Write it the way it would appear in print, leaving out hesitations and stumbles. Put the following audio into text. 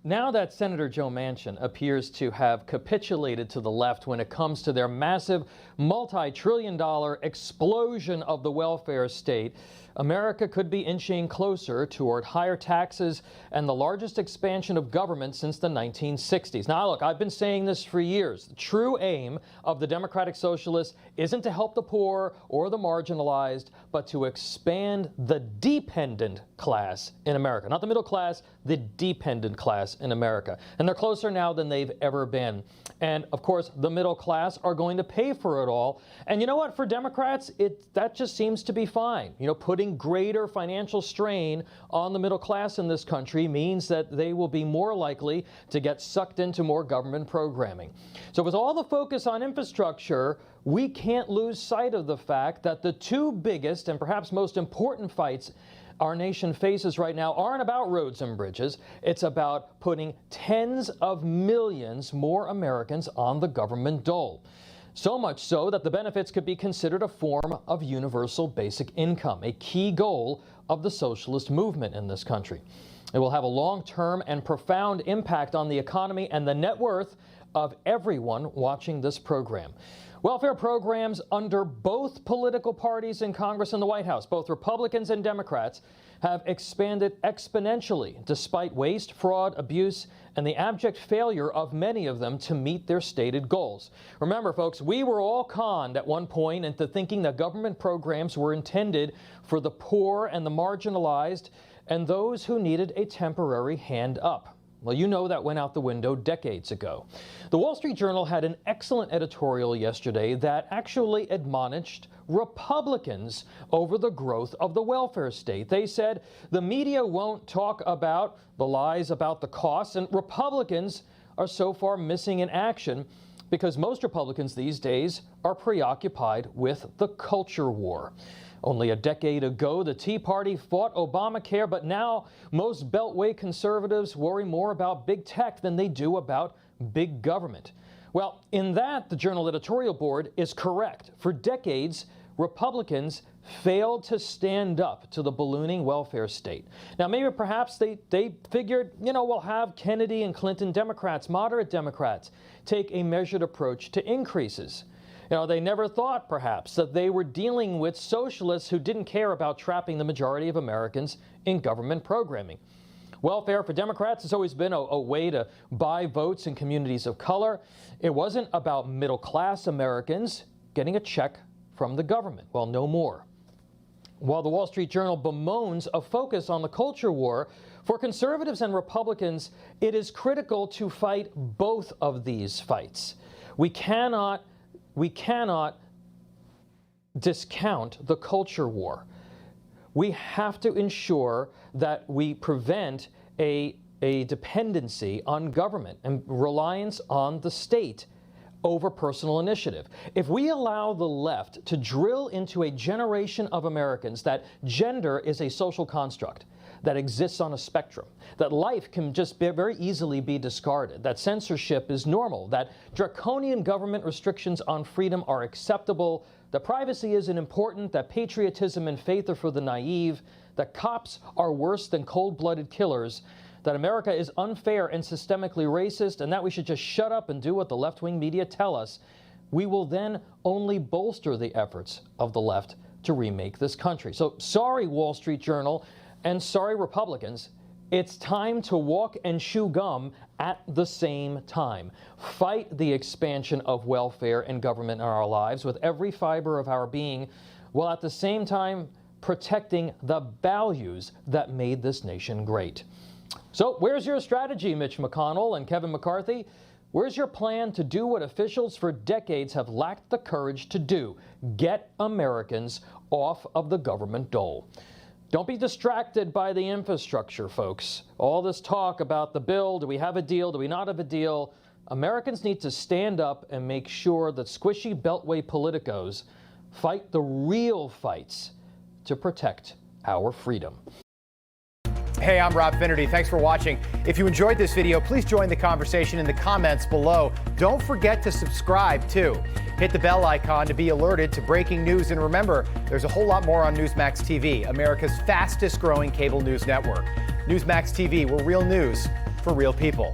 now that Senator Joe Manchin appears to have capitulated to the left when it comes to their massive multi-trillion-dollar explosion of the welfare state, America could be inching closer toward higher taxes and the largest expansion of government since the 1960s. Now, look, I've been saying this for years. The true aim of the Democratic Socialists isn't to help the poor or the marginalized, but to expand the dependent class in America. Not the middle class, the dependent class in America. And they're closer now than they've ever been. And, of course, the middle class are going to pay for it all. And you know what? For Democrats, that just seems to be fine. You know, putting greater financial strain on the middle class in this country means that they will be more likely to get sucked into more government programming. So with all the focus on infrastructure, we can't lose sight of the fact that the two biggest and perhaps most important fights our nation faces right now aren't about roads and bridges. It's about putting tens of millions more Americans on the government dole. So much so that the benefits could be considered a form of universal basic income, a key goal of the socialist movement in this country. It will have a long-term and profound impact on the economy and the net worth of everyone watching this program. Welfare programs under both political parties in Congress and the White House, both Republicans and Democrats, have expanded exponentially despite waste, fraud, abuse, and the abject failure of many of them to meet their stated goals. Remember, folks, we were all conned at one point into thinking that government programs were intended for the poor and the marginalized and those who needed a temporary hand up. Well, you know that went out the window decades ago. The Wall Street Journal had an excellent editorial yesterday that actually admonished Republicans over the growth of the welfare state. They said the media won't talk about the lies about the costs, and Republicans are so far missing in action because most Republicans these days are preoccupied with the culture war. Only a decade ago, the Tea Party fought Obamacare, but now most Beltway conservatives worry more about big tech than they do about big government. Well, in that, the Journal editorial board is correct. For decades, Republicans failed to stand up to the ballooning welfare state. Now, maybe perhaps they figured, you know, we'll have Kennedy and Clinton Democrats, moderate Democrats, take a measured approach to increases. You know, they never thought, perhaps, that they were dealing with socialists who didn't care about trapping the majority of Americans in government programming. Welfare for Democrats has always been a way to buy votes in communities of color. It wasn't about middle-class Americans getting a check from the government. Well, no more. While the Wall Street Journal bemoans a focus on the culture war, for conservatives and Republicans, it is critical to fight both of these fights. We cannot discount the culture war. We have to ensure that we prevent a dependency on government and reliance on the state over personal initiative. If we allow the left to drill into a generation of Americans that gender is a social construct, that exists on a spectrum, that life can just very easily be discarded, that censorship is normal, that draconian government restrictions on freedom are acceptable, that privacy isn't important, that patriotism and faith are for the naive, that cops are worse than cold-blooded killers, that America is unfair and systemically racist, and that we should just shut up and do what the left-wing media tell us, we will then only bolster the efforts of the left to remake this country. So sorry, Wall Street Journal, and sorry, Republicans, it's time to walk and chew gum at the same time. Fight the expansion of welfare and government in our lives with every fiber of our being, while at the same time protecting the values that made this nation great. So where's your strategy, Mitch McConnell and Kevin McCarthy? Where's your plan to do what officials for decades have lacked the courage to do? Get Americans off of the government dole. Don't be distracted by the infrastructure, folks. All this talk about the bill, do we have a deal, do we not have a deal? Americans need to stand up and make sure that squishy Beltway politicos fight the real fights to protect our freedom. Hey, I'm Rob Finnerty. Thanks for watching. If you enjoyed this video, please join the conversation in the comments below. Don't forget to subscribe, too. Hit the bell icon to be alerted to breaking news. And remember, there's a whole lot more on Newsmax TV, America's fastest growing cable news network. Newsmax TV, where real news for real people.